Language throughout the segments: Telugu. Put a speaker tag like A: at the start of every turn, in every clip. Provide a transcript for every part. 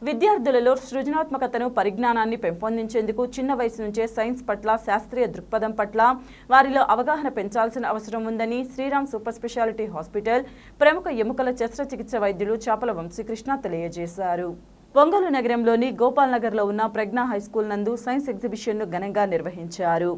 A: విద్యార్థులలో సృజనాత్మకతను పరిజ్ఞానాన్ని పెంపొందించేందుకు చిన్న వయసు నుంచే సైన్స్ పట్ల శాస్త్రీయ దృక్పథం పట్ల వారిలో అవగాహన పెంచాల్సిన అవసరం ఉందని శ్రీరామ్ సూపర్ స్పెషాలిటీ హాస్పిటల్ ప్రముఖ ఎముకల శస్త్రచికిత్స వైద్యులు చాపల వంశీకృష్ణ తెలియజేశారు. ఒంగోలు నగరంలోని గోపాల్ నగర్లో ఉన్న ప్రజ్ఞా హైస్కూల్ నందు సైన్స్ ఎగ్జిబిషన్ను ఘనంగా నిర్వహించారు.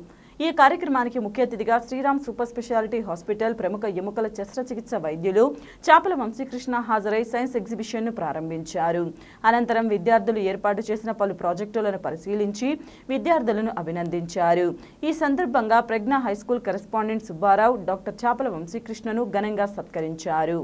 A: ఈ కార్యక్రమానికి ముఖ్య అతిథిగా శ్రీరామ్ సూపర్ స్పెషాలిటీ హాస్పిటల్ ప్రముఖ ఎముకల శస్త్రచికిత్స వైద్యులు చాపల వంశీకృష్ణ హాజరై సైన్స్ ఎగ్జిబిషన్ను ప్రారంభించారు. అనంతరం విద్యార్థులు ఏర్పాటు చేసిన పలు ప్రాజెక్టులను పరిశీలించి విద్యార్థులను అభినందించారు. ఈ సందర్భంగా ప్రజ్ఞా హైస్కూల్ కరెస్పాండెంట్ సుబ్బారావు డాక్టర్ చాపల వంశీకృష్ణను ఘనంగా సత్కరించారు.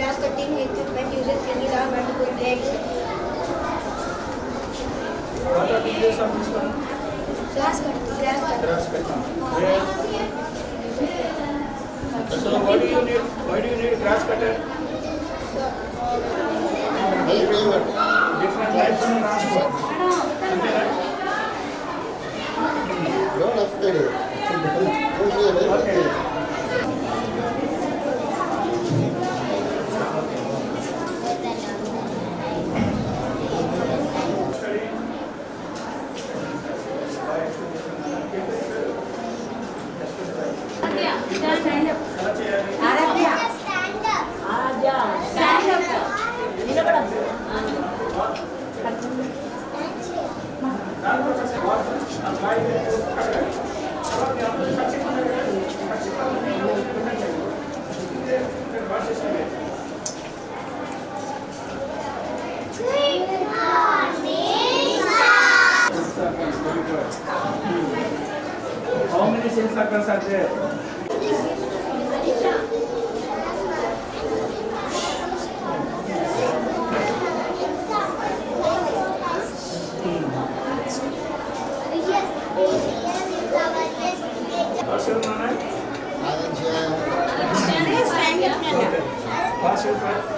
B: Grass cutting equipment uses single arm and two blades.
C: What are the details of this one?
B: Grass cutting.
C: Grass cutting. So why do you need grass cutter? Different types of transport. Okay. How many cell circles are there? What's your name? Pass your breath.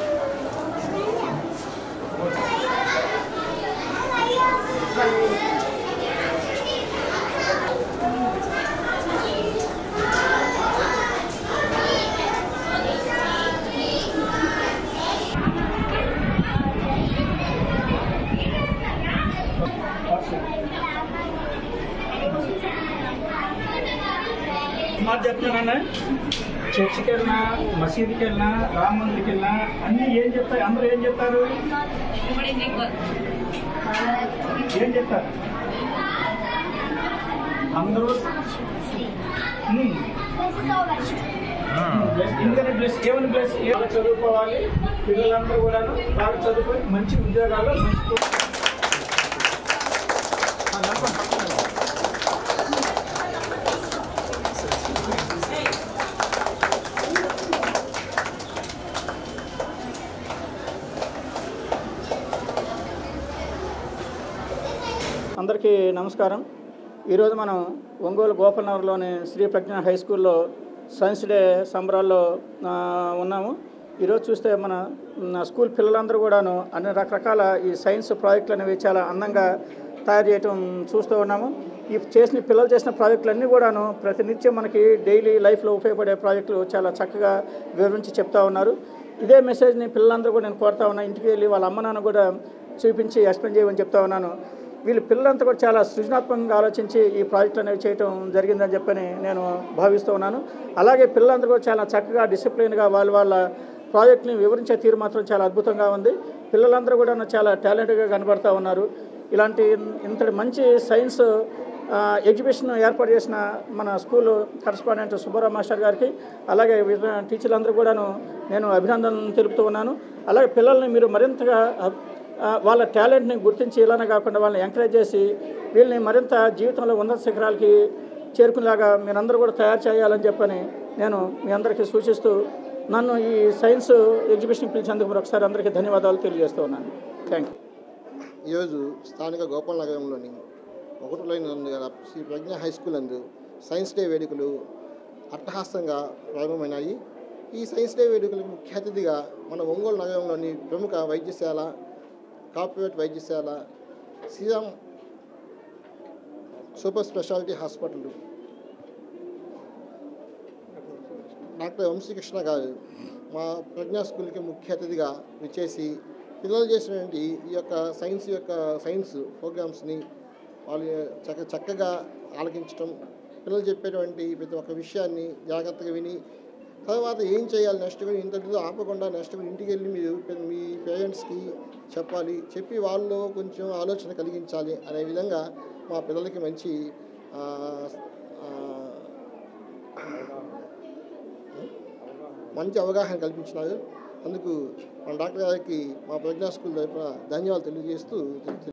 C: మాట చెప్తున్నానన్నా, చర్చికి వెళ్ళినా మసీదుకి వెళ్ళినా రామ మందిరికి వెళ్ళినా అన్నీ ఏం చెప్తారు? అందరూ ఏం చెప్తారు? ఏం చెప్తారు అందరూ? ఎందుకంటే బ్లెస్ ఏమని బ్లెస్ బాగా చదువుకోవాలి, పిల్లలందరూ కూడా బాగా చదువుకొని మంచి ఉద్యోగాలు మంచి అందరికీ నమస్కారం. ఈరోజు మనం ఒంగోలు గోపాలనగర్లోని శ్రీ ప్రజ్ఞ హై స్కూల్లో సైన్స్ డే సంబరాల్లో ఉన్నాము. ఈరోజు చూస్తే మన స్కూల్ పిల్లలందరూ కూడాను అన్ని రకరకాల ఈ సైన్స్ ప్రాజెక్టులు అనేవి చాలా అందంగా తయారు చేయటం చూస్తూ ఉన్నాము. ఈ పిల్లలు చేసిన ప్రాజెక్టులన్నీ కూడాను ప్రతినిత్యం మనకి డైలీ లైఫ్లో ఉపయోగపడే ప్రాజెక్టులు చాలా చక్కగా వివరించి చెప్తా ఉన్నారు. ఇదే మెసేజ్ని పిల్లలందరూ కూడా నేను కోరుతా ఉన్నా, ఇంటికి వెళ్ళి వాళ్ళ అమ్మ నాన్న కూడా చూపించి ఎక్స్ప్లెయిన్ చేయమని చెప్తా ఉన్నాను. వీళ్ళు పిల్లలంతా కూడా చాలా సృజనాత్మకంగా ఆలోచించి ఈ ప్రాజెక్టులు అనేవి చేయటం జరిగిందని చెప్పని నేను భావిస్తూ ఉన్నాను. అలాగే పిల్లలందరూ కూడా చాలా చక్కగా డిసిప్లిన్గా వాళ్ళ ప్రాజెక్టుని వివరించే తీరు మాత్రం చాలా అద్భుతంగా ఉంది. పిల్లలందరూ కూడా చాలా టాలెంట్గా కనబడుతూ ఉన్నారు. ఇంతటి మంచి సైన్స్ ఎగ్జిబిషన్ ఏర్పాటు చేసిన మన స్కూల్ కరస్పాండెంట్ సుబ్బారావు మాస్టర్ గారికి, అలాగే టీచర్లందరూ కూడాను నేను అభినందనలు తెలుపుతూ ఉన్నాను. అలాగే పిల్లల్ని మీరు మరింతగా వాళ్ళ టాలెంట్ని గుర్తించి ఇలానే కాకుండా వాళ్ళని ఎంకరేజ్ చేసి వీళ్ళని మరింత జీవితంలో ఉన్నత శిఖరాలకి చేరుకునేలాగా మీరందరూ కూడా తయారు చేయాలని చెప్పని నేను మీ అందరికీ సూచిస్తూ నన్ను ఈ సైన్స్ ఎగ్జిబిషన్ పిలిచేందుకు మరొకసారి అందరికీ ధన్యవాదాలు తెలియజేస్తూ ఉన్నాను. Thank you.
D: ఈరోజు స్థానిక గోపాల్ నగరంలోని 1 లైన్ శ్రీ ప్రజ్ఞ హై స్కూల్ నందు సైన్స్ డే వేడుకలు అట్టహాసంగా ప్రారంభమైనాయి. ఈ సైన్స్ డే వేడుకలకు ముఖ్య అతిథిగా మన ఒంగోలు నగరంలోని ప్రముఖ వైద్యశాల, కార్పొరేట్ వైద్యశాల, Sriram super speciality hospital doctor Vamsikrishna గారు మా ప్రజ్ఞా స్కూల్కి ముఖ్య అతిథిగా విచ్చేసి పిల్లలు చేసినటువంటి ఈ యొక్క సైన్స్ ప్రోగ్రామ్స్ని వాళ్ళు చక్కగా ఆలకించడం, పిల్లలు చెప్పేటువంటి ప్రతి ఒక్క విషయాన్ని జాగ్రత్తగా విని తర్వాత ఏం చేయాలి నెక్స్ట్ ఇంతటితో ఆపకుండా నెక్స్ట్ ఇంటికి వెళ్ళి మీరు మీ పేరెంట్స్కి చెప్పాలి, చెప్పి వాళ్ళు కొంచెం ఆలోచన కలిగించాలి అనే విధంగా మా పిల్లలకి మంచి అవగాహన కల్పించినారు. అందుకు మన డాక్టర్ గారికి మా ప్రజ్ఞా స్కూల్ తరఫున ధన్యవాదాలు తెలియజేస్తూ